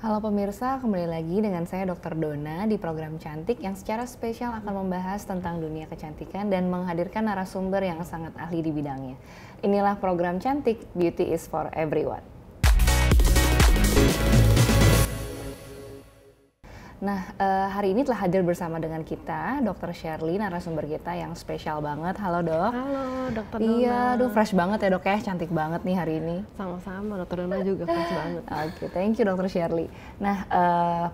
Halo pemirsa, kembali lagi dengan saya Dr. Dona di program Cantik yang secara spesial akan membahas tentang dunia kecantikan dan menghadirkan narasumber yang sangat ahli di bidangnya. Inilah program Cantik, Beauty is for Everyone. Nah, hari ini telah hadir bersama dengan kita Dr. Shirley, narasumber kita yang spesial banget. Halo dok. Halo Dr. Dona. Iya, aduh fresh banget ya dok ya, cantik banget nih hari ini. Sama-sama, Dr. Dona juga fresh banget. Oke, thank you Dr. Shirley. Nah,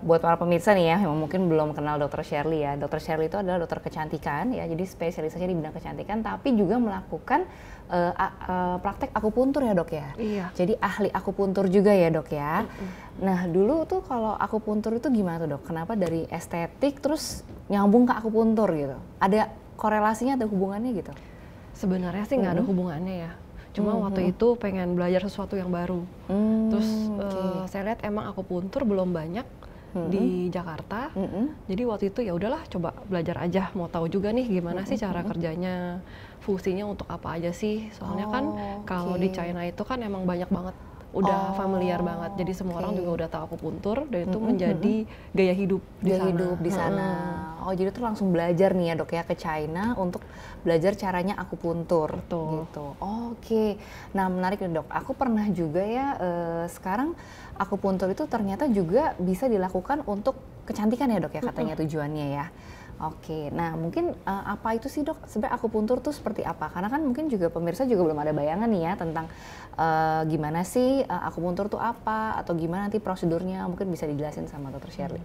buat para pemirsa nih ya, yang mungkin belum kenal Dr. Shirley ya. Dr. Shirley itu adalah dokter kecantikan ya, jadi spesialisasinya di bidang kecantikan, tapi juga melakukan praktek akupuntur ya dok ya. Iya. Jadi ahli akupuntur juga ya dok ya. Nah, dulu tuh kalau akupuntur itu gimana tuh dok? Kenapa dari estetik terus nyambung ke akupuntur gitu? Ada korelasinya atau hubungannya gitu? Sebenarnya sih nggak ada hubungannya ya. Cuma waktu itu pengen belajar sesuatu yang baru. Terus saya lihat emang akupuntur belum banyak di Jakarta. Jadi waktu itu ya udahlah coba belajar aja. Mau tahu juga nih gimana sih cara kerjanya, fungsinya untuk apa aja sih. Soalnya kan kalau di China itu kan emang banyak banget. Udah familiar banget, jadi semua orang juga udah tahu akupuntur dan itu menjadi gaya hidup di sana. Oh, jadi tuh langsung belajar nih ya dok ya ke China untuk belajar caranya akupuntur. Betul. Gitu. Oke. Nah, menarik nih dok. Aku pernah juga ya sekarang akupuntur itu ternyata juga bisa dilakukan untuk kecantikan ya dok ya, katanya tujuannya ya. Oke, nah mungkin apa itu sih dok? Sebenarnya akupuntur tuh seperti apa? Karena kan mungkin juga pemirsa juga belum ada bayangan nih ya tentang gimana sih akupuntur tuh apa atau gimana nanti prosedurnya, mungkin bisa dijelasin sama Dr. Shirley.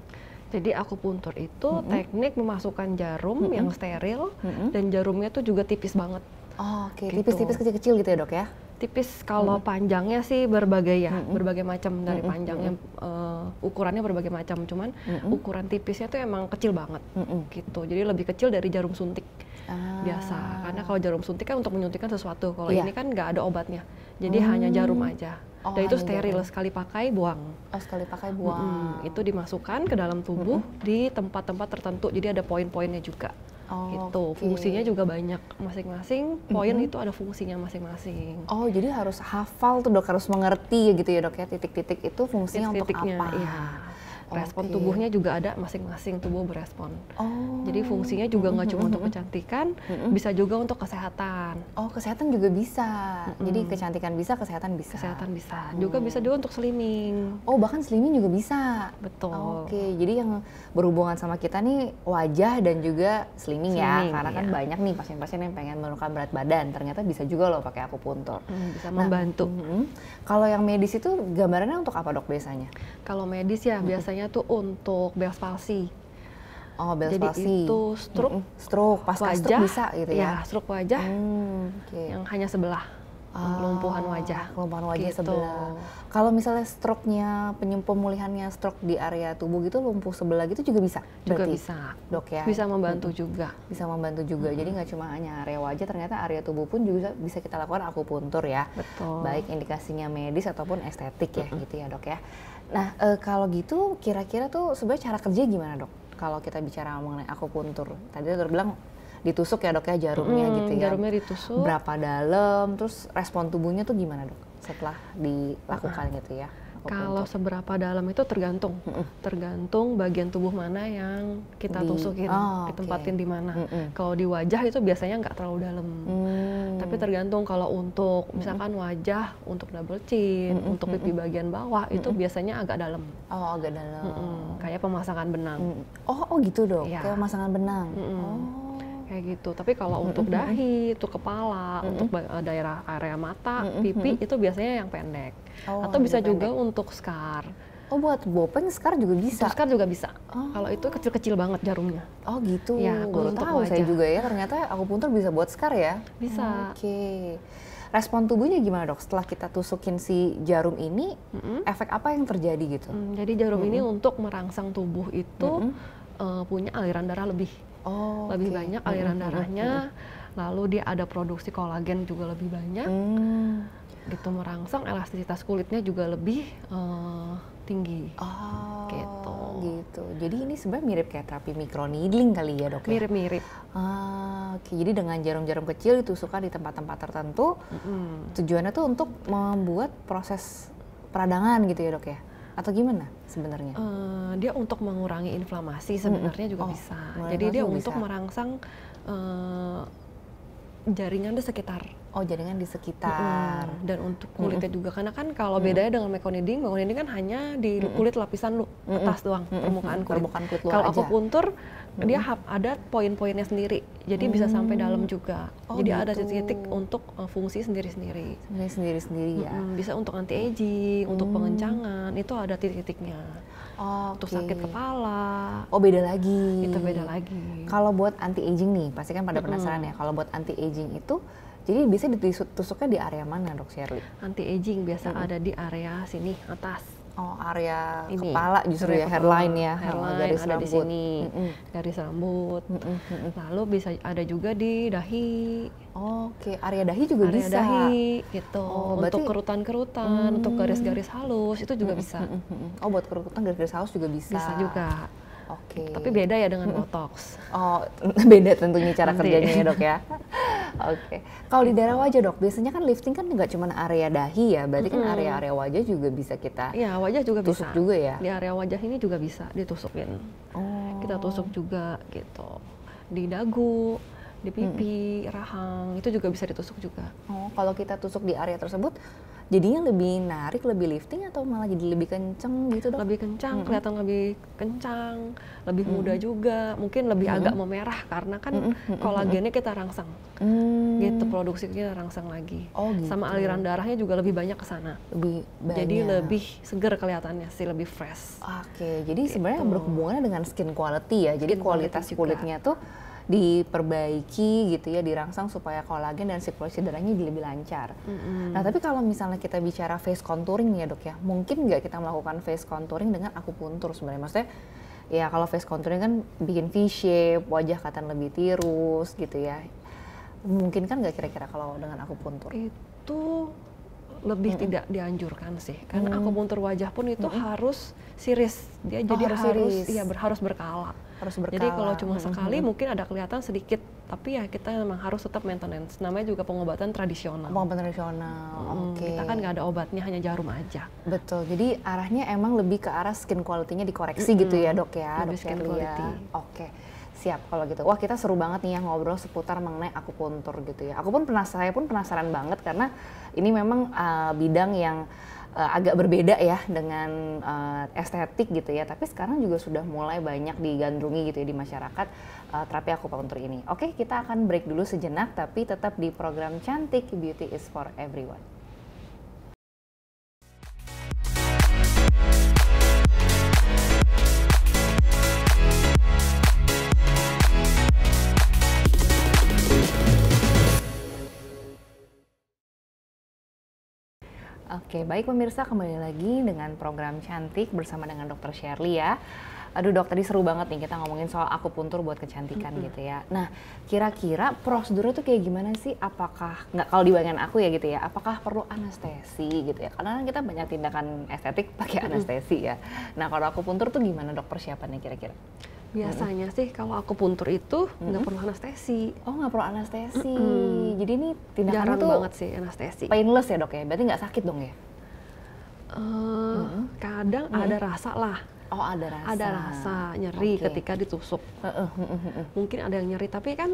Jadi akupuntur itu teknik memasukkan jarum yang steril dan jarumnya tuh juga tipis banget. Oh, oke, Gitu. tipis-tipis kecil-kecil gitu ya dok ya? Tipis kalau panjangnya sih berbagai ya, berbagai macam dari panjangnya, ukurannya berbagai macam. Cuman ukuran tipisnya tuh emang kecil banget, gitu. Jadi lebih kecil dari jarum suntik biasa. Karena kalau jarum suntik kan untuk menyuntikkan sesuatu. Kalau ini kan nggak ada obatnya, jadi hanya jarum aja. Dan itu steril, sekali pakai buang. Oh, sekali pakai buang. Itu dimasukkan ke dalam tubuh di tempat-tempat tertentu. Jadi ada poin-poinnya juga. Gitu. Fungsinya juga banyak, masing-masing poin itu ada fungsinya masing-masing. Oh, jadi harus hafal tuh dok, harus mengerti gitu ya dok ya, titik-titik itu fungsinya untuk apa? Iya. Respon tubuhnya juga ada, masing-masing tubuh berespon. Oh. Jadi fungsinya juga nggak cuma untuk kecantikan, bisa juga untuk kesehatan. Oh, kesehatan juga bisa. Jadi kecantikan bisa, kesehatan bisa. Kesehatan bisa. Juga bisa juga untuk slimming. Oh, bahkan slimming juga bisa. Betul. Oke, jadi yang berhubungan sama kita nih wajah dan juga slimming ya. Karena kan banyak nih pasien-pasien yang pengen menurunkan berat badan. Ternyata bisa juga loh pakai akupuntur. Bisa membantu. Kalau yang medis itu gambarannya untuk apa dok biasanya? Kalau medis ya biasanya tuh untuk Bell's palsy. Oh, Bell's Jadi palsy. itu stroke, stroke, pas wajah stroke bisa gitu ya? Ya, stroke wajah yang hanya sebelah, kelumpuhan wajah. Kelumpuhan wajah gitu. sebelah. Kalau misalnya stroke-nya, pemulihannya stroke di area tubuh gitu, lumpuh sebelah gitu juga bisa? Juga berarti, bisa. dok ya? Bisa membantu juga. Bisa membantu juga. Jadi nggak cuma hanya area wajah, ternyata area tubuh pun juga bisa kita lakukan akupuntur ya. Betul. Baik indikasinya medis ataupun estetik ya gitu ya dok ya. Nah kalau gitu kira-kira tuh sebenarnya cara kerja gimana dok? Kalau kita bicara mengenai akupuntur, tadi dokter bilang ditusuk ya dok ya jarumnya gitu ya. Jarumnya ditusuk. Berapa dalam, terus respon tubuhnya tuh gimana dok setelah dilakukan gitu ya? Kalau seberapa dalam itu tergantung, tergantung bagian tubuh mana yang kita tusukin, ditempatin di mana. Kalau di wajah itu biasanya nggak terlalu dalam, tapi tergantung kalau untuk misalkan wajah, untuk double chin, untuk pipi bagian bawah itu biasanya agak dalam. Oh, agak dalam. Kayak pemasangan benang. Oh gitu dok, Ya. kayak pemasangan benang. Kayak gitu. Tapi kalau untuk dahi, untuk kepala, untuk daerah area mata, pipi itu biasanya yang pendek. Atau bisa juga untuk scar. Oh, buat bopeng scar juga bisa? Untuk scar juga bisa. Kalau itu kecil-kecil banget jarumnya. Oh gitu, Ya, baru untuk tahu saya wajah. juga ya, ternyata akupuntur bisa buat scar ya? Bisa. Oke. Respon tubuhnya gimana dok? Setelah kita tusukin si jarum ini, efek apa yang terjadi gitu? Jadi jarum ini untuk merangsang tubuh itu punya aliran darah lebih. Oh, Lebih banyak aliran darahnya, lalu dia ada produksi kolagen juga lebih banyak. Gitu, merangsang elastisitas kulitnya juga lebih tinggi. Oh, gitu. Jadi ini sebenarnya mirip kayak terapi microneedling kali ya dok ya? Mirip-mirip. Oke. Jadi dengan jarum-jarum kecil ditusukkan di tempat-tempat tertentu, tujuannya tuh untuk membuat proses peradangan gitu ya dok ya? atau gimana sebenarnya? Dia untuk mengurangi inflamasi sebenarnya juga bisa. Jadi dia untuk merangsang jaringan di sekitar. Oh, jaringan di sekitar. Dan untuk kulitnya juga, karena kan kalau bedanya dengan meconidding kan hanya di kulit lapisan atas doang, permukaan kulit. Kalau akupuntur dia ada poin-poinnya sendiri, jadi bisa sampai dalam juga. Jadi ada titik-titik untuk fungsi sendiri-sendiri. Sendiri-sendiri ya. Bisa untuk anti-aging, untuk pengencangan, itu ada titik-titiknya. Untuk sakit kepala. Oh, beda lagi. Itu beda lagi. Kalau buat anti-aging nih, pasti kan pada penasaran ya. Kalau buat anti-aging itu, jadi bisa ditusuknya di area mana, Dok Sherly? Anti-aging biasa ada di area sini, atas. Oh, area ini, kepala justru ya, hairline ya. Hairline garis ada rambut. Di sini, garis rambut. Lalu bisa ada juga di dahi. Oke, area dahi juga bisa. Area dahi, gitu. Untuk kerutan-kerutan, untuk garis-garis halus, itu juga bisa. Oh, buat kerutan, garis-garis halus juga bisa? Bisa juga. Oke. Tapi beda ya dengan botox. Oh, beda tentunya cara kerjanya ya, Dok ya. Oke. Kalau di daerah wajah, Dok, biasanya kan lifting kan nggak cuma area dahi ya, berarti kan area-area wajah juga bisa kita. Iya, wajah juga tusuk bisa. juga ya. Di area wajah ini juga bisa ditusukin. Kita tusuk juga gitu. Di dagu, di pipi, rahang, itu juga bisa ditusuk juga. Oh, kalau kita tusuk di area tersebut, jadinya lebih narik, lebih lifting atau malah jadi lebih kenceng gitu, Dok? Lebih kencang, kelihatan lebih kencang, lebih muda juga, mungkin lebih agak memerah karena kan kolagennya kita rangsang. Gitu, produksi kita rangsang lagi. Oh, gitu. Sama aliran darahnya juga lebih banyak ke sana. Lebih banyak. Jadi lebih seger kelihatannya sih, lebih fresh. Oke, jadi sebenarnya berhubungannya dengan skin quality ya. Jadi kualitas kulitnya tuh diperbaiki gitu ya, dirangsang supaya kolagen dan sirkulasi darahnya lebih lancar. Nah, tapi kalau misalnya kita bicara face contouring nih ya, Dok ya, mungkin nggak kita melakukan face contouring dengan akupuntur sebenarnya? Maksudnya ya kalau face contouring kan bikin V-shape, wajah kelihatan lebih tirus gitu ya. Mungkin kan nggak kira-kira kalau dengan akupuntur? Itu lebih tidak dianjurkan sih, karena akupuntur wajah pun itu harus series. Dia jadi harus berkala. Jadi kalau cuma sekali mungkin ada kelihatan sedikit, tapi ya kita memang harus tetap maintenance. Namanya juga pengobatan tradisional. Pengobatan tradisional, oke. Kita kan nggak ada obatnya, hanya jarum aja. Betul, jadi arahnya emang lebih ke arah skin quality-nya dikoreksi gitu ya, Dok ya? Lebih skin quality. Oke, siap kalau gitu. Wah, kita seru banget nih ya ngobrol seputar mengenai akupuntur gitu ya. Saya pun penasaran banget karena ini memang bidang yang agak berbeda ya dengan estetik gitu ya, tapi sekarang juga sudah mulai banyak digandrungi gitu ya di masyarakat terapi akupuntur ini. Oke, kita akan break dulu sejenak, tapi tetap di program Cantik Beauty is for Everyone. Oke, baik pemirsa, kembali lagi dengan program Cantik bersama dengan Dr. Sherly ya. Aduh Dok, tadi seru banget nih kita ngomongin soal akupuntur buat kecantikan gitu ya. Nah, kira-kira prosedurnya tuh kayak gimana sih? Apakah, nggak kalau di bayangan aku ya gitu ya, apakah perlu anestesi gitu ya? Karena kan kita banyak tindakan estetik pakai anestesi ya. Nah, kalau akupuntur tuh gimana Dok persiapannya kira-kira? Biasanya sih kalau akupuntur itu nggak perlu anestesi. Oh, nggak perlu anestesi. Jadi ini tindakan jarang tuh banget sih anestesi. Painless ya, Dok ya? Berarti nggak sakit dong ya? Kadang ada rasa lah. Oh, ada rasa. Ada rasa nyeri ketika ditusuk. Mungkin ada yang nyeri, tapi kan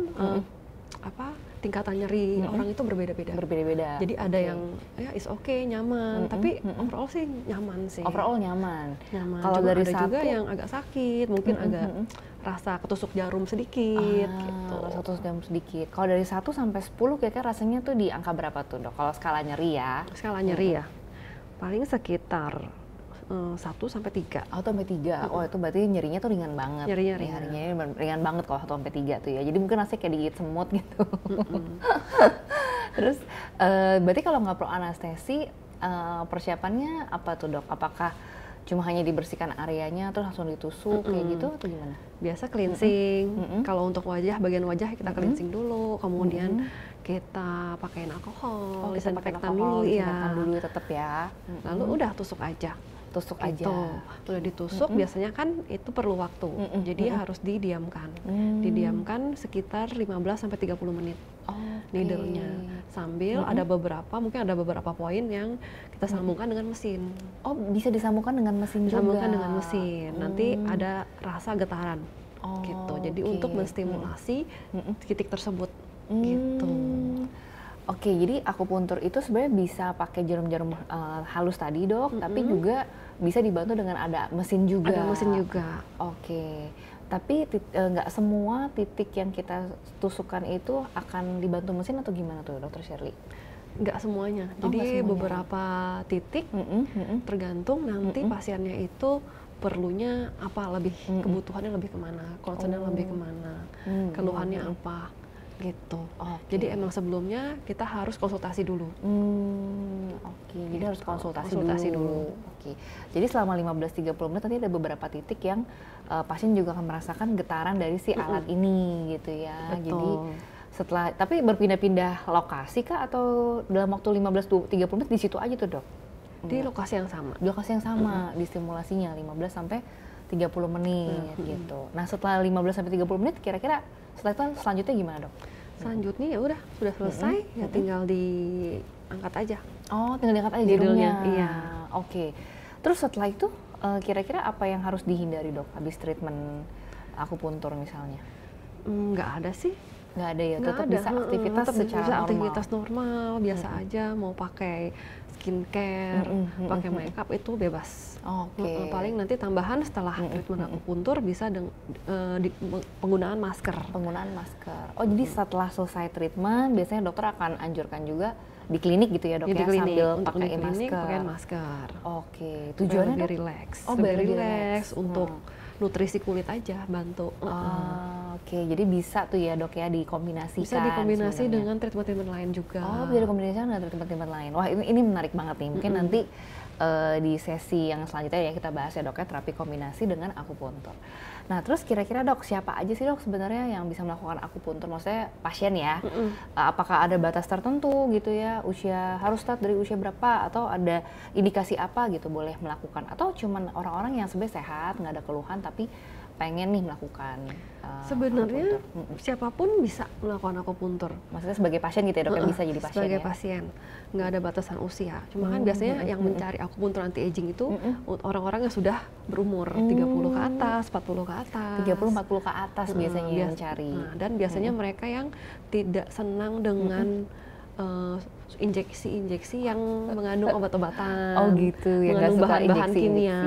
tingkatan nyeri orang itu berbeda-beda. Berbeda-beda. Jadi ada yang ya is okay, nyaman, tapi overall sih nyaman sih. Overall nyaman. Kalau dari ada juga yang agak sakit, mungkin agak rasa ketusuk jarum sedikit gitu. Rasa ketusuk jarum sedikit. Kalau dari 1 sampai 10 kira-kira rasanya tuh di angka berapa tuh, Dok? Kalau skala nyeri ya. Skala nyeri ya. Paling sekitar 1 sampai 3. Oh, sampai 3. Oh, itu berarti nyerinya tuh ringan banget. Nyerinya ringan banget kalau 1 sampai 3 tuh ya. Jadi mungkin rasanya kayak digigit semut gitu. Terus berarti kalau nggak perlu anestesi, persiapannya apa tuh, Dok? Apakah cuma hanya dibersihkan areanya terus langsung ditusuk kayak gitu atau gimana? Biasa cleansing. Kalau untuk wajah, bagian wajah kita cleansing dulu, kemudian kita pakein alkohol, disinfektan dulu ya. Dulu tetap ya. Lalu udah tusuk aja. tusuk gitu. aja. Udah ditusuk biasanya kan itu perlu waktu. Jadi harus didiamkan. Didiamkan sekitar 15 sampai 30 menit. Needle-nya. Sambil mungkin ada beberapa poin yang kita sambungkan dengan mesin. Oh, bisa disambungkan dengan mesin juga. Disambungkan dengan mesin. Nanti ada rasa getaran. Gitu. Jadi untuk menstimulasi titik tersebut. Gitu. Oke, jadi akupuntur itu sebenarnya bisa pakai jarum-jarum halus tadi, Dok, tapi juga bisa dibantu dengan ada mesin juga. Ada mesin juga. Oke. Tapi nggak semua titik yang kita tusukkan itu akan dibantu mesin atau gimana tuh, Dokter Shirley? Nggak semuanya. Jadi beberapa titik tergantung nanti pasiennya itu perlunya apa, lebih kebutuhannya lebih kemana, concernnya lebih kemana, keluhannya apa. Gitu. Jadi emang sebelumnya kita harus konsultasi dulu. Oke. Jadi harus konsultasi dulu. Oke. Jadi selama 15-30 menit nanti ada beberapa titik yang pasien juga akan merasakan getaran dari si alat ini gitu ya. Betul. Jadi tapi berpindah-pindah lokasi kah atau dalam waktu 15-30 menit di situ aja tuh, Dok? Di lokasi yang sama. Di lokasi yang sama, di stimulasinya 15 sampai 30 menit gitu. Nah, setelah 15 sampai 30 menit kira-kira setelah itu selanjutnya gimana, Dok? Selanjutnya ya udah sudah selesai, ya tinggal diangkat aja. Oh, tinggal diangkat aja jarumnya. Iya. Oke. Terus setelah itu kira-kira apa yang harus dihindari, Dok, habis treatment akupuntur misalnya? Nggak ada sih. Nggak ada ya, tetap ada. bisa aktivitas Tetap secara bisa normal. Aktivitas normal, biasa aja. Mau pakai skincare, pakai makeup itu bebas. Oke. Paling nanti tambahan setelah treatment akupuntur bisa penggunaan masker. Penggunaan masker. Oh, jadi setelah selesai treatment biasanya dokter akan anjurkan juga di klinik gitu ya, Dok, di ya, klinik, sambil untuk pakai di klinik masker. pakai masker. Oke. Tujuannya, lebih Dok? rileks. Oh, lebih lebih rileks untuk nutrisi kulit aja, bantu. Oke, jadi bisa tuh ya, Dok, ya dikombinasikan. Bisa dikombinasi sebenarnya dengan treatment-treatment lain juga. Oh, bisa dikombinasikan dengan treatment-treatment lain. Wah, ini menarik banget nih. Mungkin nanti di sesi yang selanjutnya ya kita bahas ya, Dok, ya, terapi kombinasi dengan akupuntur. Nah, terus kira-kira, Dok, siapa aja sih, Dok, sebenarnya yang bisa melakukan akupuntur? Maksudnya pasien ya. Apakah ada batas tertentu gitu ya? Harus start dari usia berapa? Atau ada indikasi apa gitu boleh melakukan? Atau cuman orang-orang yang sebenarnya sehat, nggak ada keluhan tapi pengen nih melakukan sebenarnya akupuntur? siapapun bisa melakukan akupuntur. Maksudnya sebagai pasien gitu ya, Dok, yang bisa jadi pasien sebagai ya? pasien, nggak ada batasan usia. Cuma kan biasanya yang mencari akupuntur anti aging itu orang-orang yang sudah berumur 30 ke atas, 40 ke atas. 30-40 ke atas biasanya yang mencari. Dan biasanya mereka yang tidak senang dengan injeksi-injeksi yang mengandung obat-obatan. Oh gitu, yang mengandung bahan-bahan kimia.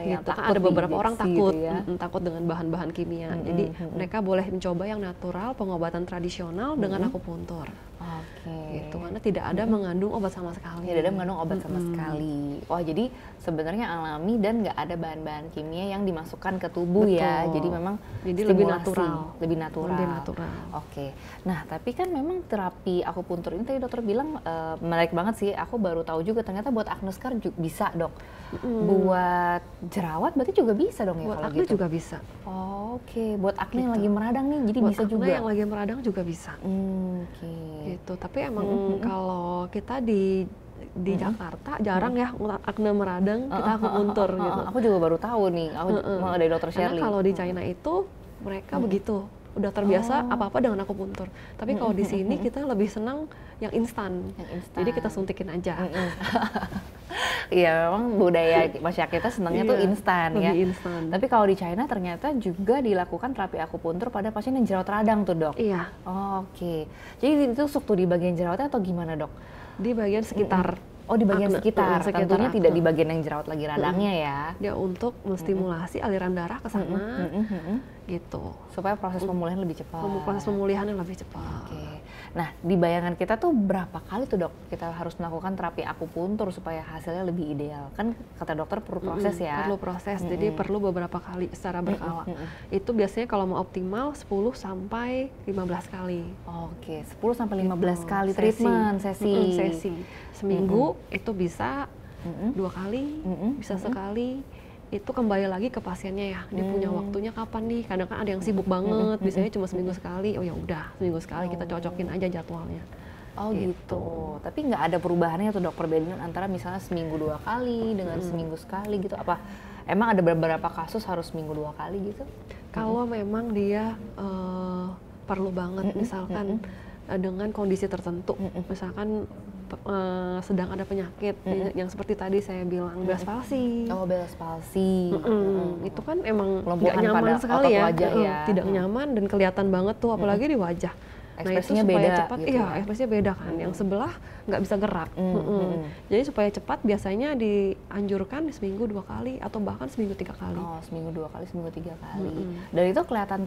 Yang gitu kan ada beberapa orang takut gitu ya? takut dengan bahan-bahan kimia. Jadi mereka boleh mencoba yang natural, pengobatan tradisional dengan akupuntur. Oke. Gitu, karena tidak ada mengandung obat sama sekali. Tidak ada mengandung obat sama sekali. Wah, jadi sebenarnya alami dan nggak ada bahan-bahan kimia yang dimasukkan ke tubuh. Betul. Ya. Jadi memang lebih natural. Lebih natural. Lebih natural. Oke. Nah, tapi kan memang terapi akupuntur ini tadi dokter bilang menarik banget sih. Aku baru tahu juga ternyata buat acne scar bisa, Dok. Buat jerawat berarti juga bisa dong ya, buat kalau acne gitu? juga bisa. Oke. Buat acne yang lagi meradang nih, jadi buat bisa acne juga? yang lagi meradang juga bisa. Oke. Gitu. Tapi emang kalau kita di Jakarta jarang ya acne meradang kita akupuntur gitu. Aku juga baru tahu nih, aku mau dari dokter Shirley. Karena kalau di China itu mereka begitu, udah terbiasa apa-apa dengan akupuntur. Tapi kalau di sini kita lebih senang yang instan. Jadi kita suntikin aja. Iya, memang budaya masyarakat kita senangnya tuh instan ya. Instan. Tapi kalau di China ternyata juga dilakukan terapi akupuntur pada pasien yang jerawat radang tuh, Dok. Iya. Oke. Jadi ditusuk tuh di bagian jerawatnya atau gimana, Dok? Di bagian sekitar. Oh, di bagian sekitar. Tentunya tidak di bagian yang jerawat lagi radangnya ya. Dia untuk menstimulasi aliran darah ke sana. Gitu. Supaya proses pemulihan lebih cepat. Proses pemulihannya lebih cepat. Oke. Nah, di bayangan kita tuh berapa kali tuh, Dok, kita harus melakukan terapi akupuntur supaya hasilnya lebih ideal? Kan kata dokter perlu proses ya? Perlu proses, jadi perlu beberapa kali secara berkala. Itu biasanya kalau mau optimal 10 sampai 15 kali. Oke, 10 sampai 15 kali treatment sesi. Seminggu itu bisa 2 kali, bisa sekali. Itu kembali lagi ke pasiennya ya, dia punya waktunya kapan nih. Kadang kan ada yang sibuk banget, biasanya cuma seminggu sekali. Oh ya udah, seminggu sekali kita cocokin aja jadwalnya. Oh gitu. Tapi nggak ada perubahannya tuh dok, perbedaan antara misalnya seminggu 2 kali dengan seminggu sekali gitu? Apa emang ada beberapa kasus harus seminggu 2 kali gitu? Kalau memang dia perlu banget, misalkan dengan kondisi tertentu, misalkan sedang ada penyakit yang seperti tadi saya bilang Bell's palsy. Oh Bell's palsy. Itu kan emang Kelumpuhan nggak nyaman pada sekali otot ya, wajah ya. tidak nyaman dan kelihatan banget tuh, apalagi di wajah. Nah itu Ekspresinya supaya beda cepat, gitu iya ya? ekspresinya beda kan. Yang sebelah nggak bisa gerak. Jadi supaya cepat biasanya dianjurkan seminggu 2 kali atau bahkan seminggu 3 kali. Oh seminggu 2 kali, seminggu 3 kali. Dan itu kelihatan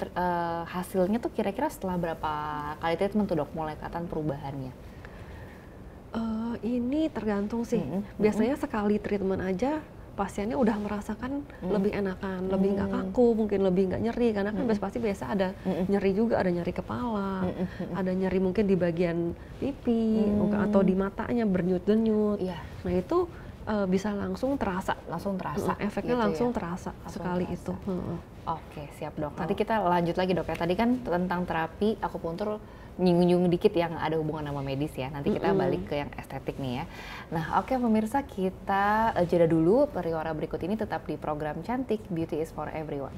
hasilnya tuh kira-kira setelah berapa kali treatment tuh dok mulai kelihatan perubahannya? Ini tergantung sih. Biasanya sekali treatment aja pasiennya udah merasakan lebih enakan, lebih nggak kaku, mungkin lebih nggak nyeri, karena kan pasti biasa ada nyeri juga, ada nyeri kepala, ada nyeri mungkin di bagian pipi, atau di matanya berdenyut-denyut. Nah itu bisa langsung terasa, efeknya gitu langsung ya? terasa Langsung sekali terasa. itu. Oke, siap dok. Nanti kita lanjut lagi dok ya. Tadi kan tentang terapi akupuntur nyinggung dikit yang ada hubungan sama medis ya. Nanti kita balik ke yang estetik nih ya. Nah oke pemirsa, kita jeda dulu. Pariwara berikut ini tetap di program Cantik, Beauty is for Everyone.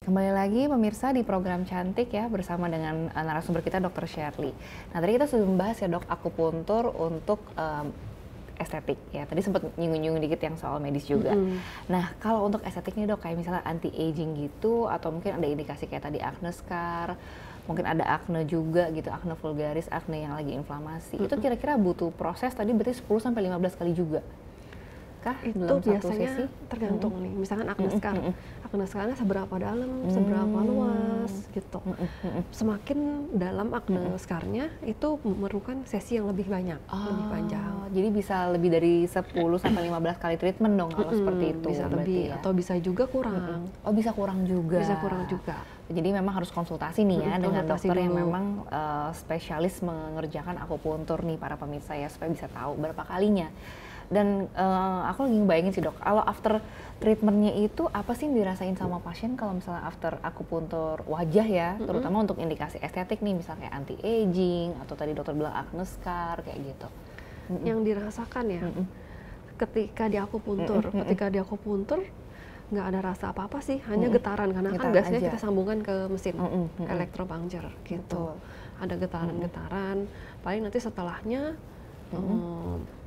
Kembali lagi pemirsa di program Cantik ya, bersama dengan narasumber kita Dr. Shirley. Nah tadi kita sudah membahas ya dok, akupuntur untuk estetik ya. Tadi sempat nyinggung-nyinggung dikit yang soal medis juga. Nah kalau untuk estetik nih dok, kayak misalnya anti-aging gitu, atau mungkin ada indikasi kayak tadi acne scar, mungkin ada acne juga gitu, acne vulgaris, acne yang lagi inflamasi. Itu kira-kira butuh proses tadi berarti 10-15 kali juga? Kah? Itu Dalam satu biasanya sesi? tergantung nih, misalkan acne scar, acne scarnya seberapa dalam, seberapa luas gitu. Semakin dalam acne scarnya itu memerlukan sesi yang lebih banyak, lebih panjang. Jadi bisa lebih dari 10-15 kali treatment dong kalau seperti itu. Bisa berarti lebih ya? atau bisa juga kurang. Oh bisa kurang juga. Bisa kurang juga. Jadi memang harus konsultasi nih ya dengan konsultasi dokter yang dulu. memang spesialis mengerjakan akupuntur nih para pemirsa ya, supaya bisa tahu berapa kalinya. Dan aku lagi ngebayangin sih dok, kalau after treatmentnya itu apa sih yang dirasain sama pasien kalau misalnya after akupuntur wajah ya, terutama untuk indikasi estetik nih, misalnya kayak anti-aging atau tadi dokter bilang acne scar kayak gitu. Yang dirasakan ya, ketika di akupuntur nggak ada rasa apa-apa sih, hanya getaran, karena kan Getaran biasanya aja. kita sambungkan ke mesin elektropuncture gitu. Betul. Ada getaran-getaran, paling nanti setelahnya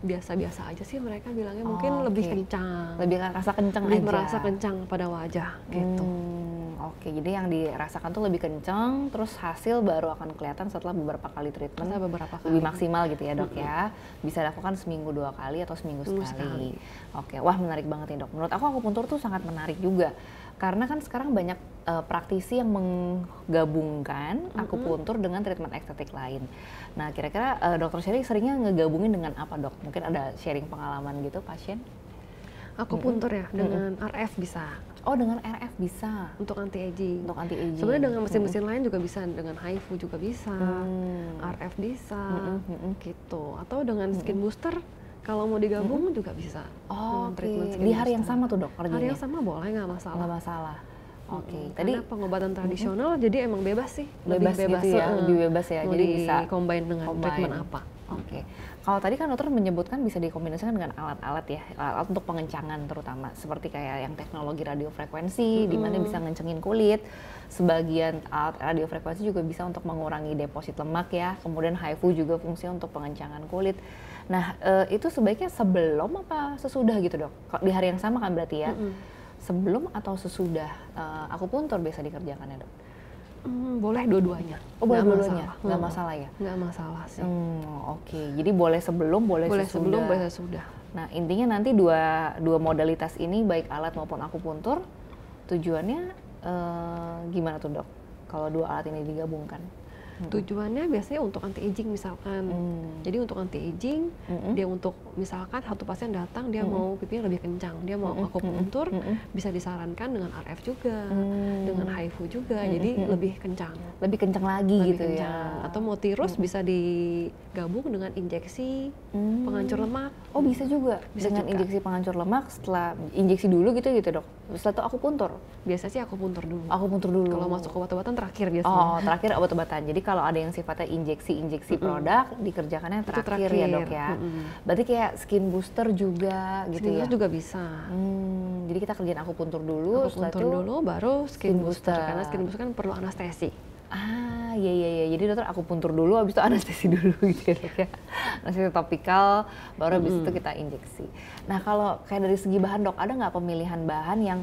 biasa-biasa aja sih, mereka bilangnya mungkin lebih kencang, Lebih rasa kencang lebih aja. merasa kencang pada wajah gitu. Oke, jadi yang dirasakan tuh lebih kencang, terus hasil baru akan kelihatan setelah beberapa kali treatment. Setelah beberapa kali. Lebih maksimal gitu ya dok ya. Bisa dilakukan seminggu 2 kali atau seminggu sekali. Oke, wah menarik banget nih dok. Menurut aku akupuntur tuh sangat menarik juga. Karena kan sekarang banyak praktisi yang menggabungkan akupuntur dengan treatment estetik lain. Nah kira-kira dokter Shirley seringnya ngegabungin dengan apa dok? Mungkin ada sharing pengalaman gitu pasien? Akupuntur ya, dengan RF bisa. Oh dengan RF bisa? Untuk anti-aging. Untuk anti-aging. Sebenarnya dengan mesin-mesin lain juga bisa, dengan HIFU juga bisa, RF bisa, gitu. Atau dengan skin booster, kalau mau digabung juga bisa. Oh, oke. Treatment skin Di hari yang booster. sama tuh dok kerjanya? Hari yang sama boleh, nggak masalah. Nggak masalah. Oke. Tadi pengobatan tradisional jadi emang bebas sih. Bebas gitu ya, lebih bebas ya. Mau Jadi bisa combine dengan treatment apa. Oke. Kalau tadi kan dokter menyebutkan bisa dikombinasikan dengan alat-alat ya, alat untuk pengencangan terutama, seperti kayak yang teknologi radiofrekuensi, di mana bisa ngencengin kulit. Sebagian alat radiofrekuensi juga bisa untuk mengurangi deposit lemak ya. Kemudian HIFU juga fungsinya untuk pengencangan kulit. Nah, itu sebaiknya sebelum apa sesudah gitu dok? Di hari yang sama kan berarti ya? Sebelum atau sesudah akupuntur biasa dikerjakan ya dok? Boleh dua-duanya. Oh boleh dua-duanya? Nggak masalah ya? Nggak masalah sih. Oke, jadi boleh sebelum, boleh sesudah. Sebelum, boleh sesudah. Nah intinya nanti dua modalitas ini baik alat maupun akupuntur tujuannya gimana tuh dok? Kalau dua alat ini digabungkan? Tujuannya biasanya untuk anti aging misalkan. Jadi untuk anti aging, dia untuk misalkan satu pasien datang dia mau pipinya lebih kencang, dia mau akupuntur, bisa disarankan dengan RF juga, dengan HIFU juga, jadi lebih kencang. Lebih kencang lagi lebih gitu kencang. ya. Atau mau tirus bisa digabung dengan injeksi penghancur lemak. Oh bisa juga Bisa dengan juga. injeksi penghancur lemak, setelah injeksi dulu gitu dok. Setelah itu akupuntur. Biasanya sih akupuntur dulu. Akupuntur dulu. Kalau masuk ke obat-obatan terakhir biasanya. Oh, terakhir obat-obatan. Jadi kalau ada yang sifatnya injeksi produk, dikerjakannya terakhir ya dok ya. Berarti kayak skin booster juga gitu Skin ya? booster juga bisa. Jadi kita kerjain akupuntur dulu, Akupuntur setelah itu dulu, baru skin booster. booster. Karena skin booster kan perlu anestesi. Iya. Jadi dokter akupuntur dulu, habis itu anestesi dulu gitu ya dok ya. Anestesi topikal, baru habis itu kita injeksi. Nah kalau kayak dari segi bahan dok, ada nggak pemilihan bahan yang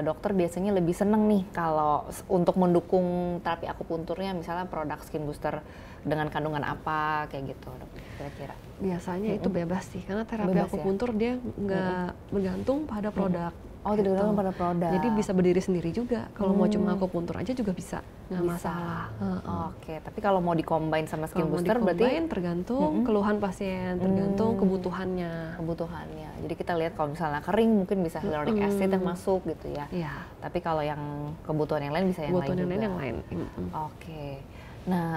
dokter biasanya lebih seneng nih kalau untuk mendukung terapi akupunturnya, misalnya produk skin booster dengan kandungan apa kayak gitu dok kira-kira? Biasanya itu bebas sih, karena terapi Bebas ya? akupuntur dia nggak bergantung pada produk. Oh tidak bergantung pada produk. Jadi bisa berdiri sendiri juga. Kalau mau cuma akupuntur aja juga bisa, nggak masalah. Oke, tapi kalau mau di-combine sama skin Kalau mau booster berarti di-combine tergantung keluhan pasien, tergantung kebutuhannya. kebutuhannya. Jadi kita lihat kalau misalnya kering mungkin bisa hyaluronic acid yang masuk gitu ya. Iya. Tapi kalau yang kebutuhan yang lain bisa yang Kebutuhan lain yang lain juga. yang lain. Oke. Nah,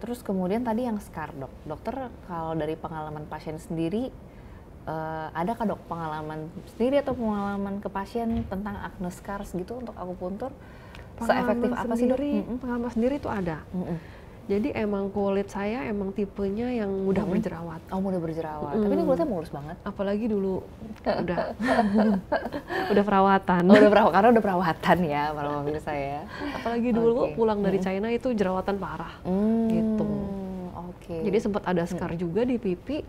terus kemudian tadi yang scar dok. Dokter kalau dari pengalaman pasien sendiri, ada kah dok pengalaman sendiri atau pengalaman ke pasien tentang acne scars gitu untuk akupuntur? Seefektif apa sih dok? Pengalaman sendiri itu ada. Jadi emang kulit saya emang tipenya yang mudah berjerawat. Oh mudah berjerawat, tapi ini kulitnya mulus banget. Apalagi dulu udah perawatan. Oh udah perawatan, karena udah perawatan ya para pemirsa ya. Apalagi dulu pulang dari China itu jerawatan parah gitu. Oke. Jadi sempat ada scar juga di pipi,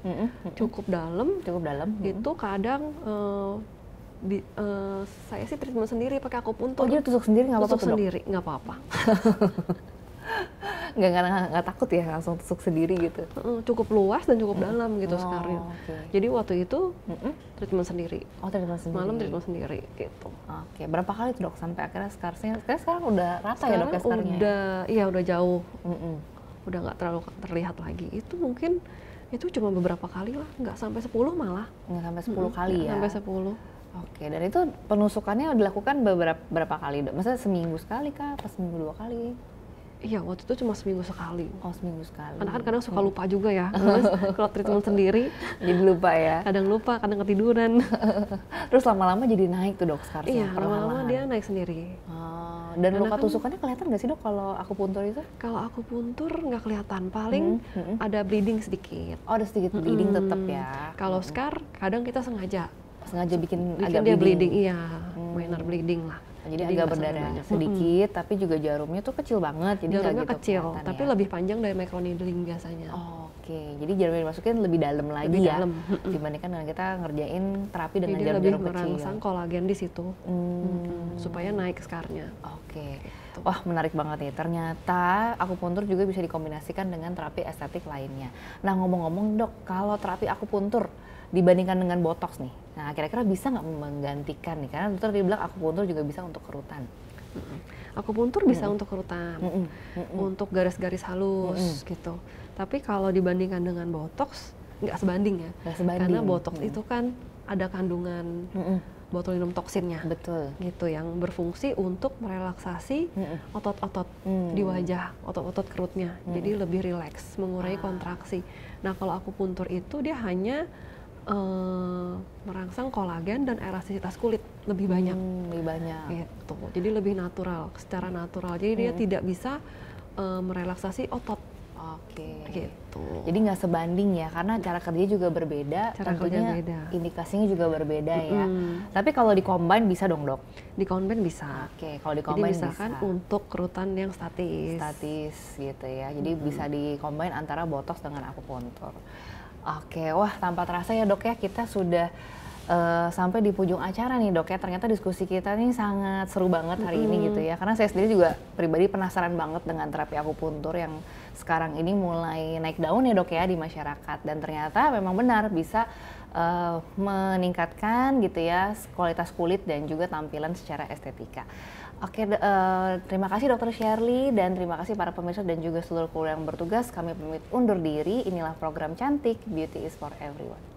cukup dalam. Cukup dalam. Itu kadang saya sih treatment sendiri pakai akupuntur. Oh jadi tusuk sendiri nggak apa-apa Tusuk tuh, dok? sendiri nggak apa-apa. Nggak takut ya langsung tusuk sendiri gitu? Cukup luas dan cukup dalam gitu scarnya. Okay. Jadi waktu itu treatment sendiri. Oh treatment sendiri. Malam treatment sendiri gitu. Oke. Berapa kali tuh, dok sampai akhirnya scarsnya? Sekarang udah rata ya dok ya scarnya? Udah jauh. Udah nggak terlalu terlihat lagi. Itu mungkin itu cuma beberapa kali lah, nggak sampai 10 malah. Nggak sampai 10 kali ya? Sampai 10. Oke, dan itu penusukannya dilakukan berapa kali dok? Maksudnya seminggu sekali kah? Pas seminggu 2 kali? Iya, waktu itu cuma seminggu sekali. Oh seminggu sekali. Karena kan kadang suka lupa juga ya, kalau treatment sendiri. Jadi lupa ya? Kadang lupa, kadang ketiduran. Terus lama-lama jadi naik tuh dok scarsnya? Iya, lama-lama dia naik sendiri. Dan Karena luka kan, tusukannya kelihatan nggak sih dok kalau akupuntur itu? Kalau akupuntur nggak kelihatan, paling ada bleeding sedikit. Oh ada sedikit bleeding tetap ya? Kalau scar, kadang kita sengaja bikin agak dia bleeding. Iya, minor bleeding lah. Jadi agak berdarah sedikit, tapi juga jarumnya tuh kecil banget. Jadi jarumnya gitu kecil, tapi ya? lebih panjang dari microneedling biasanya. Oke, jadi jarum yang dimasukin lebih dalam lagi lebih ya, dalam. Dibandingkan dengan kita ngerjain terapi dengan Jadi jarum lebih kecil. merangsang kolagen di situ, supaya naik scarnya. Oke, wah menarik banget nih. Ternyata akupuntur juga bisa dikombinasikan dengan terapi estetik lainnya. Nah ngomong-ngomong dok, kalau terapi akupuntur dibandingkan dengan botox nih, nah kira-kira bisa nggak menggantikan nih? Karena dokter dia bilang akupuntur juga bisa untuk kerutan. Akupuntur bisa untuk kerutan, untuk garis-garis halus gitu. Tapi kalau dibandingkan dengan botox, nggak sebanding ya. Nggak sebanding. Karena botox itu kan ada kandungan botulinum toksinnya. Betul. Gitu, yang berfungsi untuk merelaksasi otot-otot di wajah, otot-otot kerutnya. Jadi lebih rileks, mengurangi kontraksi. Nah kalau akupuntur itu dia hanya merangsang kolagen dan elastisitas kulit lebih banyak. Lebih banyak. Gitu. Jadi lebih natural, secara natural. Jadi dia tidak bisa merelaksasi otot. Oke. Gitu. Jadi nggak sebanding ya, karena cara kerja juga berbeda. Cara kerja beda. Indikasinya juga berbeda ya. Tapi kalau di-combine bisa dong dok? Di-combine bisa. Oke, kalau di-combine jadi misalkan bisa. untuk kerutan yang statis. Statis gitu ya. Jadi bisa di-combine antara botox dengan akupuntur. Oke, wah tanpa terasa ya dok ya kita sudah sampai di ujung acara nih dok ya, ternyata diskusi kita nih sangat seru banget hari ini gitu ya, karena saya sendiri juga pribadi penasaran banget dengan terapi akupuntur yang sekarang ini mulai naik daun ya dok ya di masyarakat, dan ternyata memang benar bisa meningkatkan gitu ya kualitas kulit dan juga tampilan secara estetika. Oke, terima kasih Dr. Sherly dan terima kasih para pemirsa dan juga seluruh kru yang bertugas. Kami pamit undur diri. Inilah program Cantik, Beauty is for Everyone.